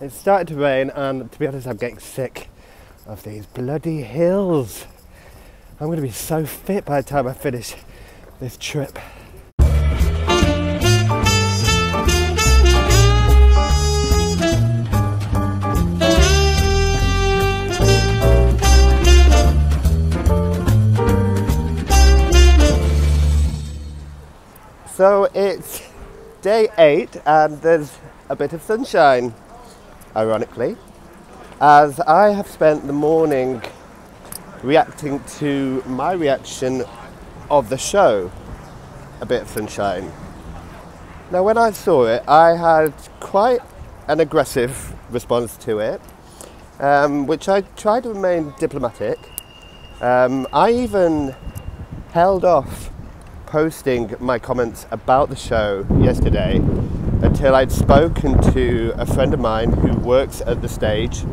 It's started to rain, and to be honest, I'm getting sick of these bloody hills. I'm going to be so fit by the time I finish this trip. So it's day 8 and there's a bit of sunshine, ironically, as I have spent the morning reacting to my reaction of the show, A Bit of Sunshine. Now when I saw it, I had quite an aggressive response to it, which I tried to remain diplomatic. I even held off posting my comments about the show yesterday until I'd spoken to a friend of mine who works at the stage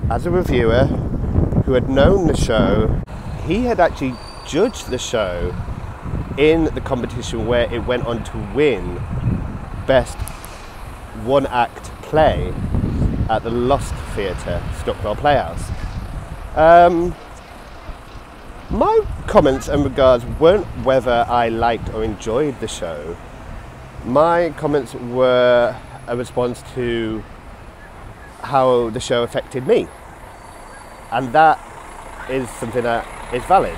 as a reviewer, who had known the show. He had actually judged the show in the competition where it went on to win Best One Act Play at the Lost Theatre, Stockwell Playhouse. My comments and regards weren't whether I liked or enjoyed the show. My comments were a response to how the show affected me. And that is something that is valid.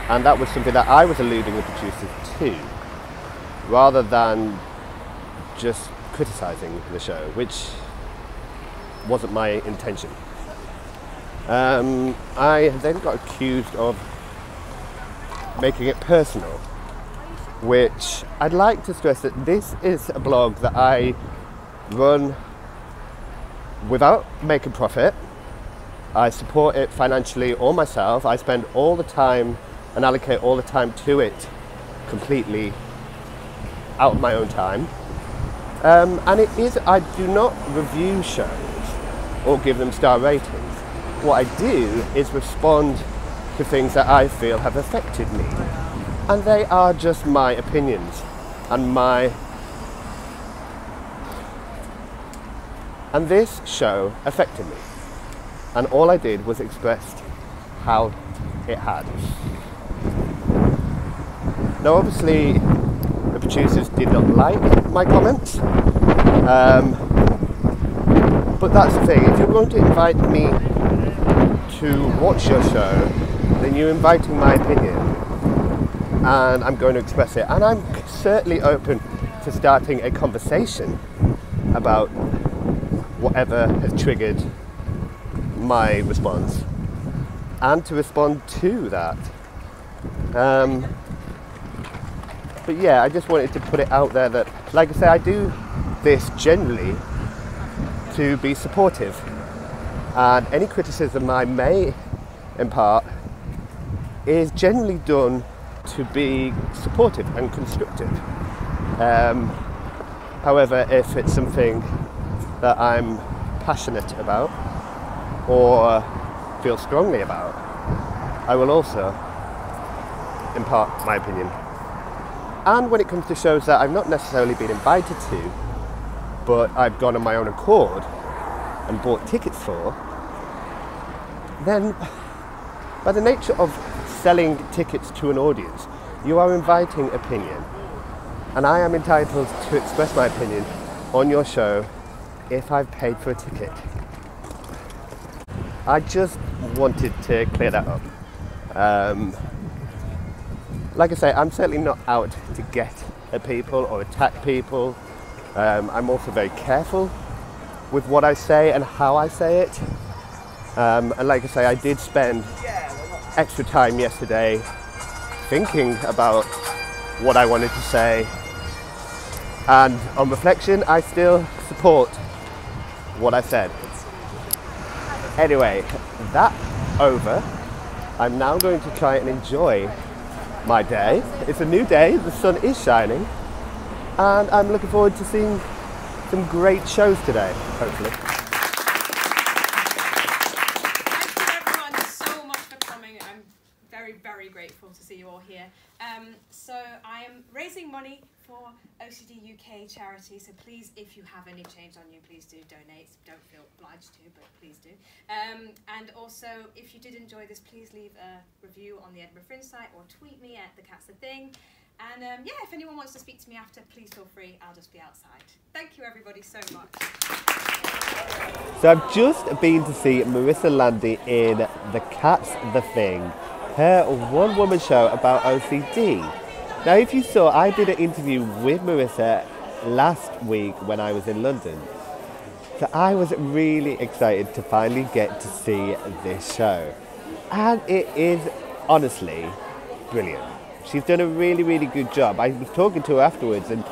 And that was something that I was alluding the producers to, rather than just criticising the show, which wasn't my intention. I then got accused of making it personal, which I'd like to stress that this is a blog that I run without making profit. I support it financially or myself. I spend all the time and allocate all the time to it completely out of my own time. And it is, I do not review shows or give them star ratings. What I do is respond to things that I feel have affected me. And they are just my opinions and this show affected me. And all I did was express how it had. Now obviously the producers did not like my comments. But that's the thing, if you're going to invite me to watch your show, then you're inviting my opinion, and I'm going to express it. And I'm certainly open to starting a conversation about whatever has triggered my response, and to respond to that. But yeah, I just wanted to put it out there that, like I say, I do this generally to be supportive. And any criticism I may impart is generally done to be supportive and constructive. However, if it's something that I'm passionate about or feel strongly about, I will also impart my opinion. And when it comes to shows that I've not necessarily been invited to, but I've gone on my own accord and bought tickets for, then by the nature of selling tickets to an audience, you are inviting opinion. And I am entitled to express my opinion on your show if I've paid for a ticket. I just wanted to clear that up. Like I say, I'm certainly not out to get at people or attack people. I'm also very careful with what I say and how I say it. And like I say, I did spend extra time yesterday thinking about what I wanted to say. And on reflection, I still support what I said. Anyway, that over. I'm now going to try and enjoy my day. It's a new day, the sun is shining, and I'm looking forward to seeing some great shows today, hopefully. Thank you everyone so much for coming. I'm very, very grateful to see you all here. So I am raising money for OCD UK a charity, so please, if you have any change on you, please do donate. Don't feel obliged to, but please do. And also, if you did enjoy this, please leave a review on the Edinburgh Fringe site or tweet me at The Cat's the Thing. And yeah, if anyone wants to speak to me after, please feel free. I'll just be outside. Thank you, everybody, so much. So I've just been to see Marissa Landy in The Cat's the Thing, her one-woman show about OCD. Now, if you saw, I did an interview with Marissa last week when I was in London. So I was really excited to finally get to see this show. And it is honestly brilliant. She's done a really, really good job. I was talking to her afterwards, and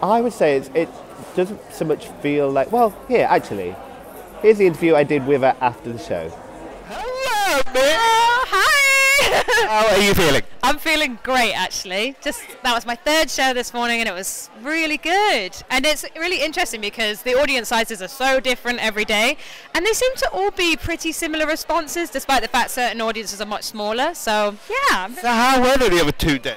I would say it doesn't so much feel like, well, here, actually, here's the interview I did with her after the show. Hello, man! Hi! How are you feeling? I'm feeling great, actually. That was my third show this morning, and it was really good. And it's really interesting because the audience sizes are so different every day, and they seem to all be pretty similar responses, despite the fact certain audiences are much smaller. So yeah. So how were the other 2 days?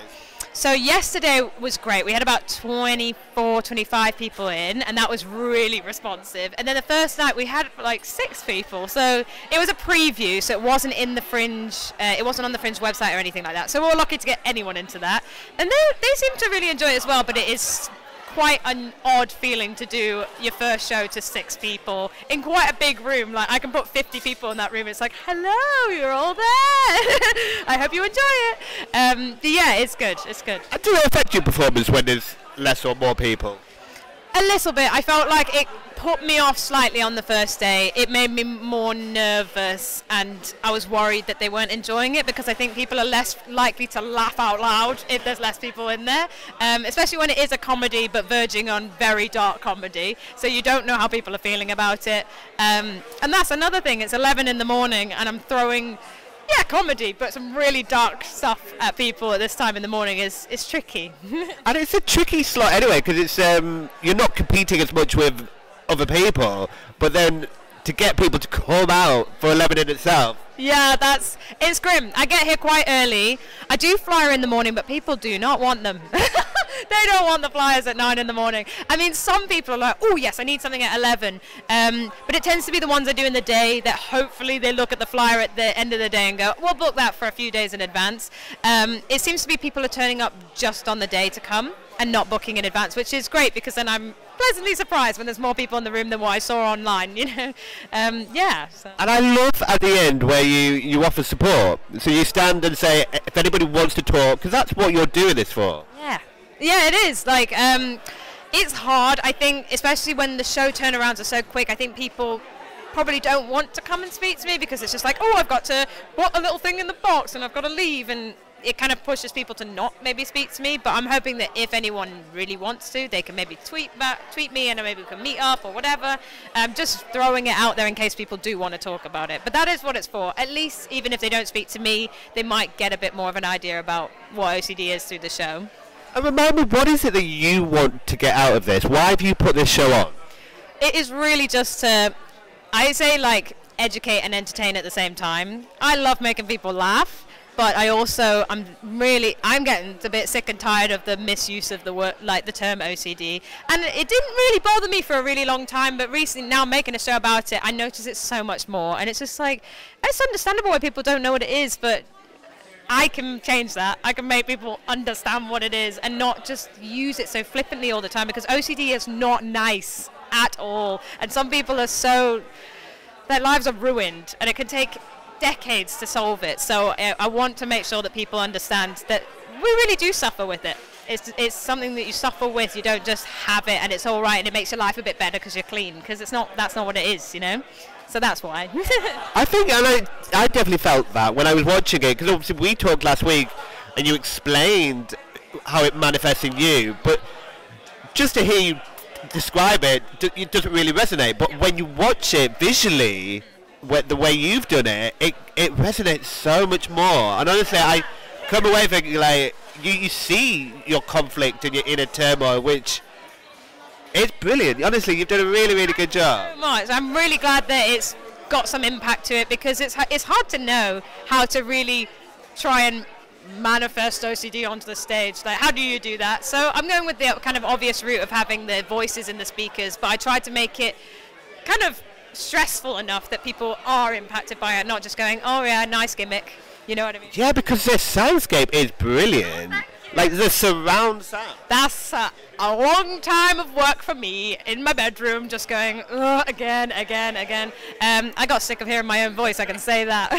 So yesterday was great. We had about 24, 25 people in, and that was really responsive. And then the first night we had like 6 people. So it was a preview, so it wasn't in the Fringe, it wasn't on the Fringe website or anything like that. So we're lucky to get anyone into that. And they seem to really enjoy it as well, but it is quite an odd feeling to do your first show to 6 people in quite a big room. Like, I can put 50 people in that room. It's like, hello, you're all there. I hope you enjoy it. But yeah, it's good. It's good. How do it affect your performance when there's less or more people? A little bit. I felt like it put me off slightly on the first day. It made me more nervous, and I was worried that they weren't enjoying it, because I think people are less likely to laugh out loud if there's less people in there, especially when it is a comedy but verging on very dark comedy, so you don't know how people are feeling about it. And that's another thing. It's 11 in the morning and I'm throwing comedy, but some really dark stuff at people at this time in the morning is tricky. And it's a tricky slot anyway, because it's you're not competing as much with other people, but then to get people to come out for 11 in itself. Yeah, it's grim. I get here quite early. I do flyer in the morning, but people do not want them. They don't want the flyers at 9 in the morning. I mean, some people are like, oh yes, I need something at 11. But it tends to be the ones I do in the day that hopefully they look at the flyer at the end of the day and go, we'll book that for a few days in advance. It seems to be people are turning up just on the day to come and not booking in advance, which is great, because then I'm pleasantly surprised when there's more people in the room than what I saw online, you know. Yeah. So. And I love at the end where you offer support. So you stand and say, if anybody wants to talk, because that's what you're doing this for. Yeah. Yeah, it is. Like, it's hard, I think, especially when the show turnarounds are so quick. I think people probably don't want to come and speak to me because it's just like, oh, I've got to put a little thing in the box and I've got to leave, and it kind of pushes people to not maybe speak to me. But I'm hoping that if anyone really wants to, they can maybe tweet me, and maybe we can meet up or whatever. Just throwing it out there in case people do want to talk about it. But that is what it's for. At least, even if they don't speak to me, they might get a bit more of an idea about what OCD is through the show. And remind me, what is it that you want to get out of this? Why have you put this show on? It is really just to, I say, like, educate and entertain at the same time. I love making people laugh, but I'm getting a bit sick and tired of the misuse of the word, like the term OCD. And it didn't really bother me for a really long time, but recently, now making a show about it, I notice it's so much more. And it's just like, it's understandable why people don't know what it is, but I can change that. I can make people understand what it is and not just use it so flippantly all the time, because OCD is not nice at all. And some people are their lives are ruined, and it can take decades to solve it. So I want to make sure that people understand that we really do suffer with it. It's something that you suffer with. You don't just have it and it's all right and it makes your life a bit better because you're clean, because that's not what it is, you know. So that's why. I think, and I definitely felt that when I was watching it, because obviously we talked last week and you explained how it manifests in you, but just to hear you describe it, it doesn't really resonate. But when you watch it visually, the way you've done it, it resonates so much more. And honestly, I come away thinking, like, you see your conflict and your inner turmoil, which... it's brilliant. Honestly, you've done a really, really good job. Thank you so much. I'm really glad that it's got some impact to it, because it's hard to know how to really try and manifest OCD onto the stage. Like, how do you do that? So I'm going with the kind of obvious route of having the voices in the speakers, but I tried to make it kind of stressful enough that people are impacted by it, not just going, oh yeah, nice gimmick. You know what I mean? Yeah, because their soundscape is brilliant. Like the surround sound. That's a long time of work for me in my bedroom, just going, again. I got sick of hearing my own voice, I can say that.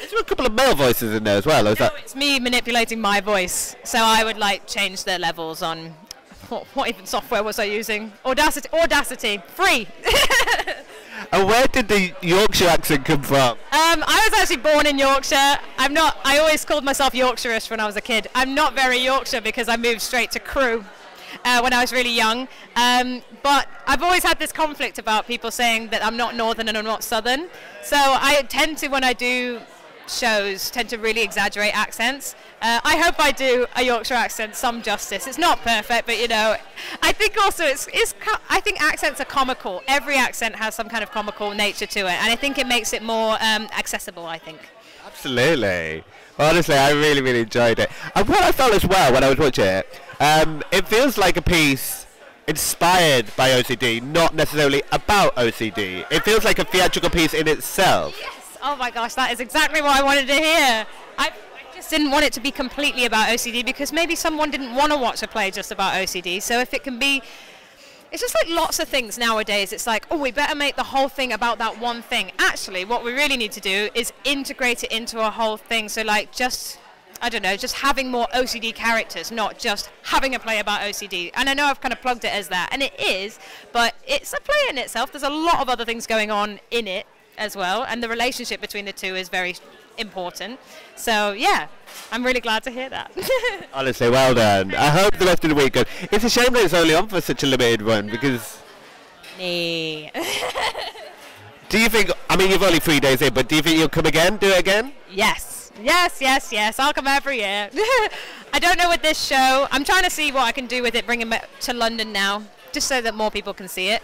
Is there a couple of male voices in there as well? Or is No, that... it's me manipulating my voice. So I would like change the levels on, what even software was I using? Audacity, free. And where did the Yorkshire accent come from? I was actually born in Yorkshire. I always called myself Yorkshireish when I was a kid. I'm not very Yorkshire because I moved straight to Crewe when I was really young. But I've always had this conflict about people saying that I'm not Northern and I'm not Southern. So I tend to, when I do shows, tend to really exaggerate accents. I hope I do a Yorkshire accent some justice. It's not perfect, but you know, I think also I think accents are comical. Every accent has some kind of comical nature to it, and I think it makes it more accessible, I think. Absolutely. Honestly, I really, really enjoyed it. And what I felt as well when I was watching it, it feels like a piece inspired by OCD, not necessarily about OCD. It feels like a theatrical piece in itself. Yes. Oh my gosh, that is exactly what I wanted to hear. I just didn't want it to be completely about OCD because maybe someone didn't want to watch a play just about OCD. So if it can be, it's just like lots of things nowadays. It's like, oh, we better make the whole thing about that one thing. Actually, what we really need to do is integrate it into a whole thing. So like just, I don't know, just having more OCD characters, not just having a play about OCD. And I know I've kind of plugged it as that, and it is, but it's a play in itself. There's a lot of other things going on in it as well, and the relationship between the two is very important. So yeah, I'm really glad to hear that. Honestly, well done. I hope the rest of the week goes. It's a shame that it's only on for such a limited run because... Nee. Do you think, I mean, you've only 3 days in, but do you think you'll come again, do it again? Yes. I'll come every year. I don't know with this show. I'm trying to see what I can do with it, bring it to London now, just so that more people can see it.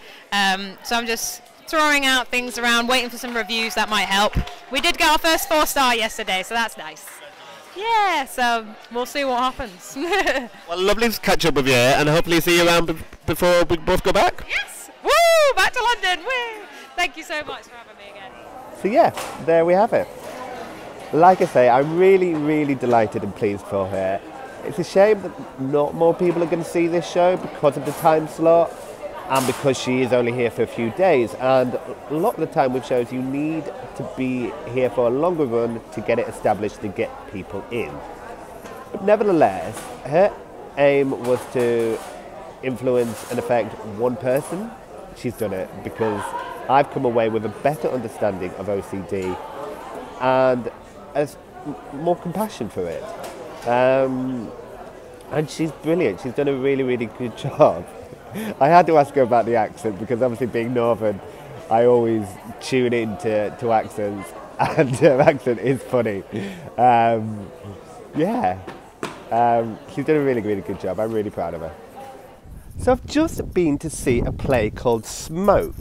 So I'm just throwing out things around, waiting for some reviews that might help. We did get our first 4-star yesterday, so that's nice. Yeah, so we'll see what happens. Well, lovely to catch up with you, and hopefully see you around before we both go back. Yes! Woo! Back to London! Woo! Thank you so much for having me again. So yeah, there we have it. Like I say, I'm really, really delighted and pleased for her. It's a shame that not more people are going to see this show because of the time slot and because she is only here for a few days. And a lot of the time with shows, you need to be here for a longer run to get it established, to get people in. But nevertheless, her aim was to influence and affect one person. She's done it because I've come away with a better understanding of OCD and more compassion for it. And she's brilliant. She's done a really, really good job. I had to ask her about the accent because obviously being Northern, I always tune into accents, and her accent is funny. She's done a really, really good job. I'm really proud of her. So I've just been to see a play called Smoke,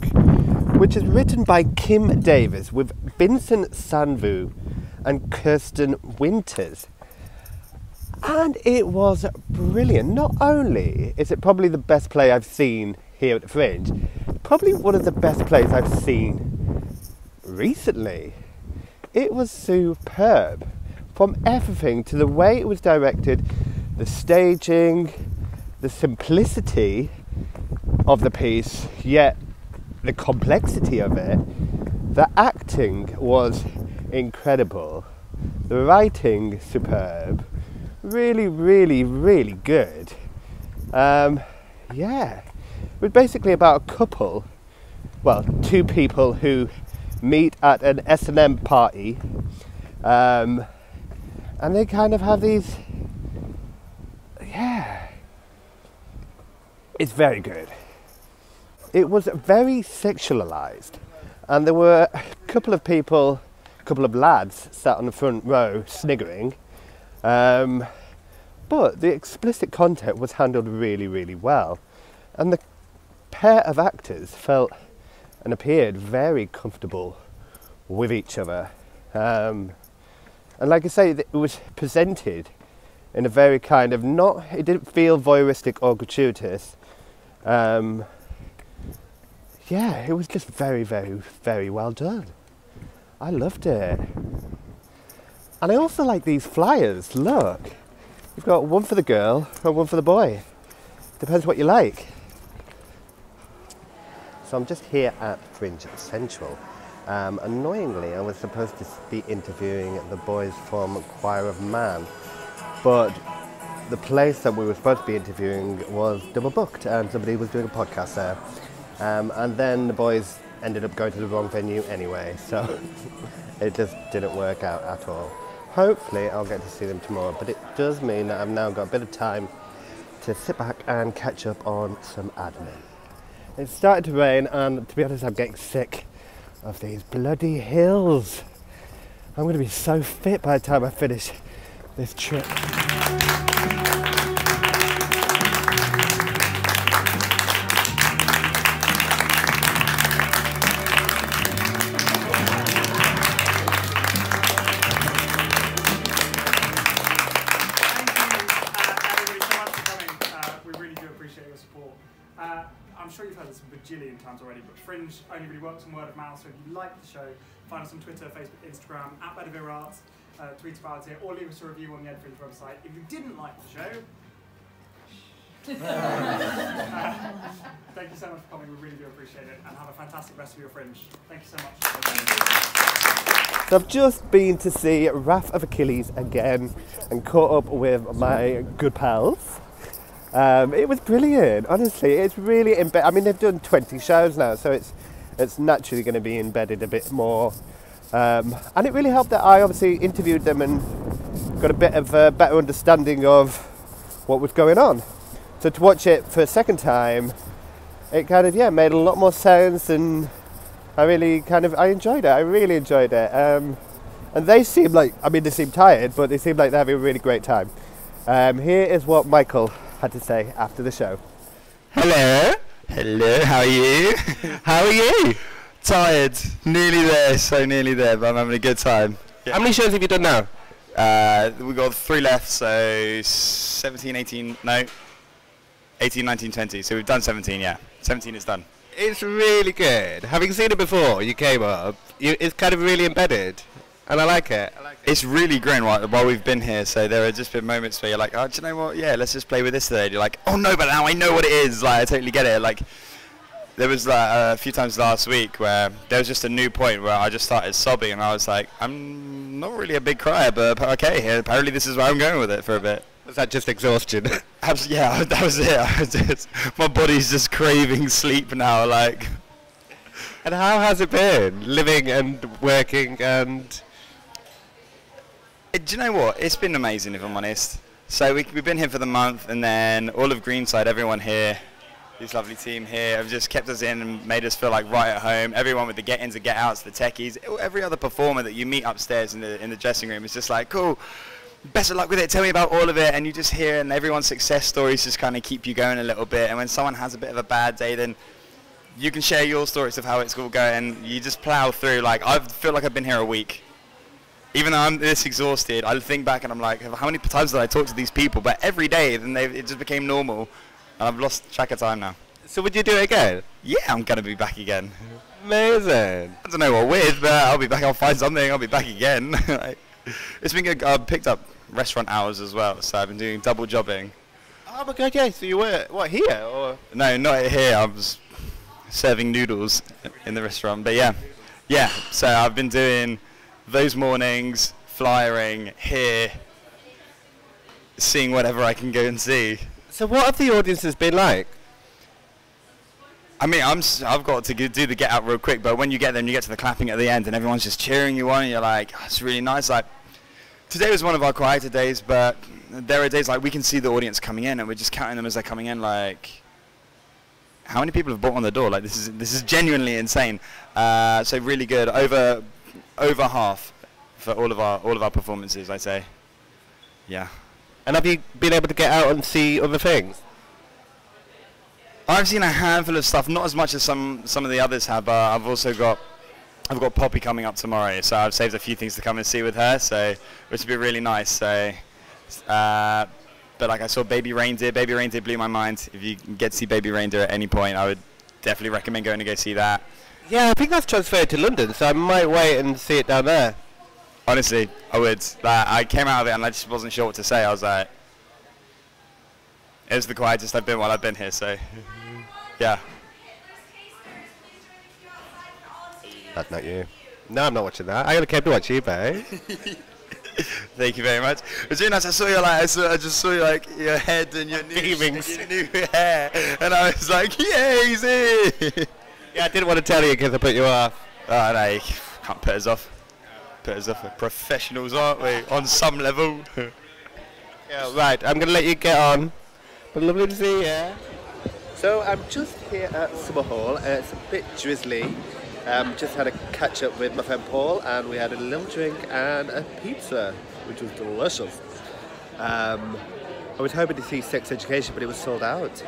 which is written by Kim Davis with Vincent Sanvu and Kirsten Winters. And it was brilliant. Not only is it probably the best play I've seen here at the Fringe, probably one of the best plays I've seen recently. It was superb. From everything to the way it was directed, the staging, the simplicity of the piece, yet the complexity of it. The acting was incredible. The writing, superb. Really, really, really good. It was basically about a couple, well, two people who meet at an S&M party, and they kind of have these, it's very good. It was very sexualized, and there were a couple of people, a couple of lads sat on the front row sniggering. But the explicit content was handled really, really well. And the pair of actors felt and appeared very comfortable with each other. And And like I say, it was presented in a very kind of it didn't feel voyeuristic or gratuitous. Yeah, it was just very, very, very well done. I loved it. And I also like these flyers. Look, you've got one for the girl and one for the boy. Depends what you like. So I'm just here at Fringe Central. Annoyingly, I was supposed to be interviewing the boys from Choir of Man, but the place that we were supposed to be interviewing was double booked and somebody was doing a podcast there. And then the boys ended up going to the wrong venue anyway, so it just didn't work out at all. Hopefully I'll get to see them tomorrow, but it does mean that I've now got a bit of time to sit back and catch up on some admin. It's started to rain, and to be honest, I'm getting sick of these bloody hills. I'm going to be so fit by the time I finish this trip. I'm sure you've heard this a bajillion times already, but Fringe only really works on word of mouth, so if you like the show, find us on Twitter, Facebook, Instagram, at Bedivere Arts, tweet about it, or leave us a review on the Ed Fringe website. If you didn't like the show, thank you so much for coming, we really do appreciate it, and have a fantastic rest of your Fringe. Thank you so much. So I've just been to see Wrath of Achilles again and caught up with my good pals. It was brilliant, honestly. It's really embedded. I mean, they've done 20 shows now, so it's naturally going to be embedded a bit more. And it really helped that I obviously interviewed them and got a bit of a better understanding of what was going on. So to watch it for a second time, it kind of, made a lot more sense, and I enjoyed it. I really enjoyed it. And they seem like, they seem tired, but they seem like they're having a really great time. Here is what Michael had to say after the show. Hello, how are you? How are you? Tired, nearly there, so nearly there, but I'm having a good time. Yeah. How many shows have you done now? We've got 3 left, so 17, 18, 19, 20, so we've done 17, yeah. 17 is done. It's really good. Having seen it before, you came up, it's kind of really embedded. And I like it. It's really grown while we've been here, so there have just been moments where you're like, oh, do you know what, yeah, let's just play with this today. And you're like, oh no, but now I know what it is, like, I totally get it. Like, there was a few times last week where there was just a new point where I just started sobbing, and I was like, I'm not really a big crier, but okay, apparently this is where I'm going with it for a bit. Was that just exhaustion? Yeah, that was it. My body's just craving sleep now, like. And how has it been, living and working and... Do you know what? It's been amazing, if I'm honest. So we've been here for the month, and then all of Greenside, everyone here, this lovely team here, have just kept us in and made us feel like right at home. Everyone with the get-ins and get-outs, the techies, every other performer that you meet upstairs in the dressing room is just like, cool, best of luck with it, tell me about all of it. And you just hear, and everyone's success stories just kind of keep you going a little bit. And when someone has a bit of a bad day, then you can share your stories of how it's all going. You just plow through. Like, I feel like I've been here a week. Even though I'm this exhausted, I think back and I'm like, how many times did I talk to these people? But every day, then it just became normal, and I've lost track of time now. So would you do it again? Yeah, I'm going to be back again. Amazing. I don't know what with, but I'll be back. I'll find something. I'll be back again. It's been good. I've picked up restaurant hours as well, so I've been doing double jobbing. Oh my god, yeah, so you were, what, here? Or? No, not here. I was serving noodles in the restaurant, but yeah. So I've been doing those mornings, flyering here, seeing whatever I can go and see. So what have the audiences been like? I mean, I've got to do the get out real quick, but when you get there and you get to the clapping at the end and everyone's just cheering you on, and you're like, oh, it's really nice. Like, today was one of our quieter days, but there are days like we can see the audience coming in and we're just counting them as they're coming in, like, how many people have bought on the door? Like, this is genuinely insane. So really good. Over half for all of our performances, I'd say. Yeah. And have you been able to get out and see other things? I've seen a handful of stuff, not as much as some of the others have. I've also got I've got Poppy coming up tomorrow, so I've saved a few things to come and see with her, so which would be really nice. So, but like I saw Baby Reindeer. Baby Reindeer blew my mind. If you can get to see Baby Reindeer at any point, I would definitely recommend going to go see that. Yeah, I think that's transferred to London, so I might wait and see it down there. Honestly, I would. Like, I came out of it and I just wasn't sure what to say. I was like, it was the quietest I've been while I've been here, so yeah. That's not you. No, I'm not watching that. I came to watch you, babe. Thank you very much. It was really nice. I saw you like, I just saw you like your head and your new hair, and I was like, yeah, he's here. Yeah, I didn't want to tell you because I put you off. Oh no, you can't put us off. Put us off. We're professionals, aren't we? On some level. Yeah, right. I'm gonna let you get on. But lovely to see you. So I'm just here at Summer Hall. It's a bit drizzly. Just had a catch up with my friend Paul, and we had a little drink and a pizza, which was delicious. I was hoping to see Sex Education, but it was sold out.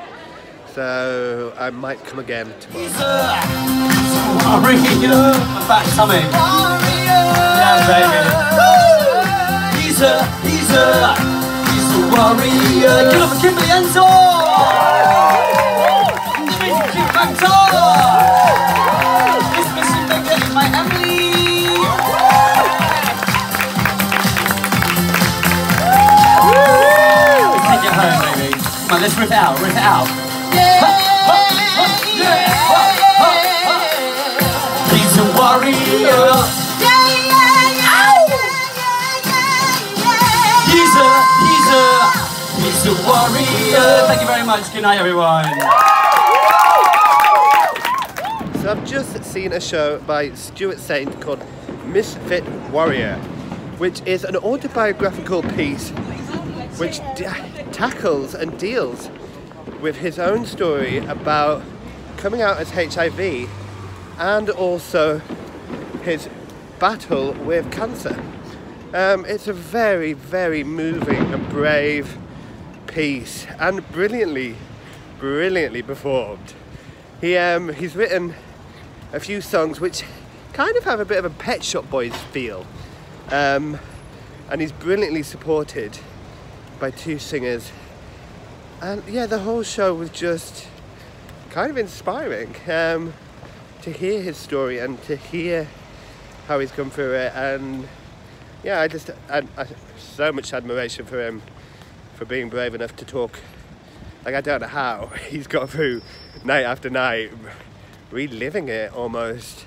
So I might come again tomorrow. I'm bringing you back, Tommy. Yeah, baby. He's a warrior. Give up for Kimberly Enzo. Amazing cute factor. My Emily! Take it home, baby. Come on, let's rip it out, rip it out. He's a warrior. He's a warrior. Thank you very much. Good night, everyone. So I've just seen a show by Stuart Saint called Misfit Warrior, which is an autobiographical piece which tackles and deals with his own story about coming out as HIV and also his battle with cancer. It's a very, very moving and brave piece and brilliantly performed. He's written a few songs which kind of have a bit of a Pet Shop Boys feel, and he's brilliantly supported by two singers, and yeah, the whole show was just kind of inspiring to hear his story and to hear how he's come through it. And yeah, I so much admiration for him for being brave enough to talk. Like, I don't know how he's got through night after night reliving it almost,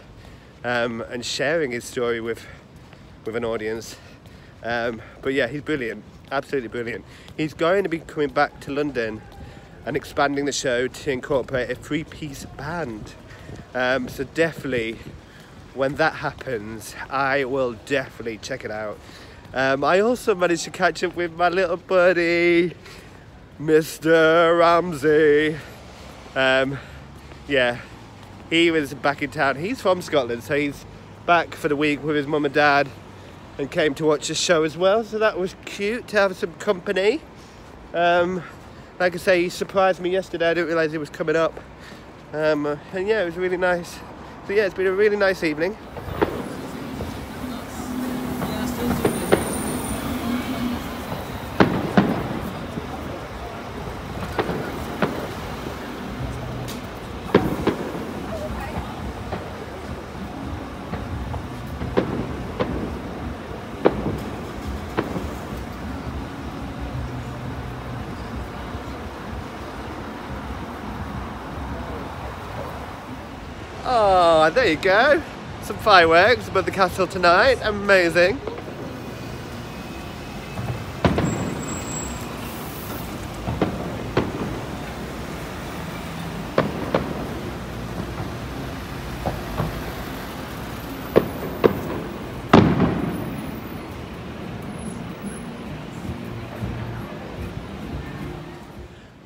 and sharing his story with an audience. But yeah, he's brilliant, absolutely brilliant. He's going to be coming back to London and expanding the show to incorporate a 3-piece band. So definitely, when that happens, I will definitely check it out. I also managed to catch up with my little buddy, Mr. Ramsey. Yeah, he was back in town. He's from Scotland, so he's back for the week with his mum and dad and came to watch the show as well, so that was cute to have some company. Like I say, he surprised me yesterday. I didn't realise he was coming up, and yeah, it was really nice. So yeah, it's been a really nice evening. Oh, there you go. Some fireworks above the castle tonight. Amazing.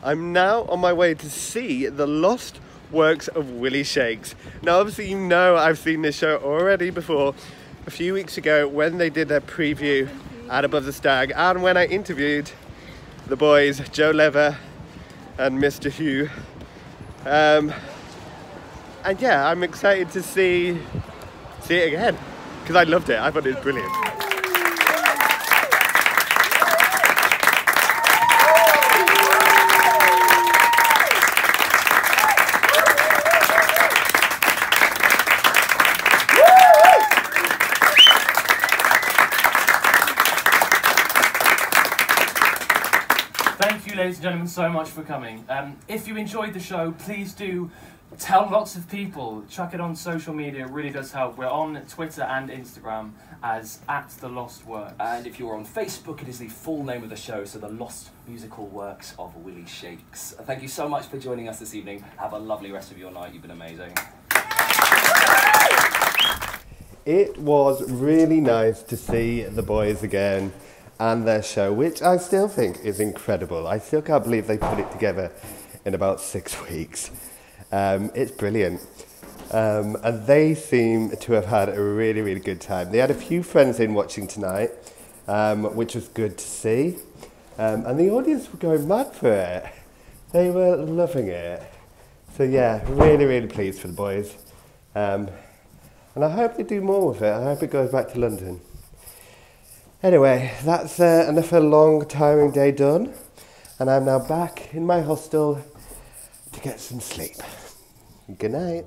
I'm now on my way to see the Lost Works of Willie Shakes. Now obviously you know I've seen this show already before, a few weeks ago when they did their preview at Above the Stag, and when I interviewed the boys Joe Lever and Mr. Hugh. And yeah, I'm excited to see see it again, because I loved it. I thought it was brilliant. Thank you, ladies and gentlemen, so much for coming. If you enjoyed the show, please do tell lots of people. Chuck it on social media, it really does help. We're on Twitter and Instagram as @TheLostWorks. And if you're on Facebook, it is the full name of the show, so The Lost Musical Works of Willie Shakes. Thank you so much for joining us this evening. Have a lovely rest of your night. You've been amazing. It was really nice to see the boys again and their show, which I still think is incredible. I still can't believe they put it together in about 6 weeks. It's brilliant. And they seem to have had a really, really good time. They had a few friends in watching tonight, which was good to see. And the audience were going mad for it. They were loving it. So yeah, really, really pleased for the boys. And I hope they do more with it. I hope it goes back to London. Anyway, that's another long, tiring day done. And I'm now back in my hostel to get some sleep. Good night.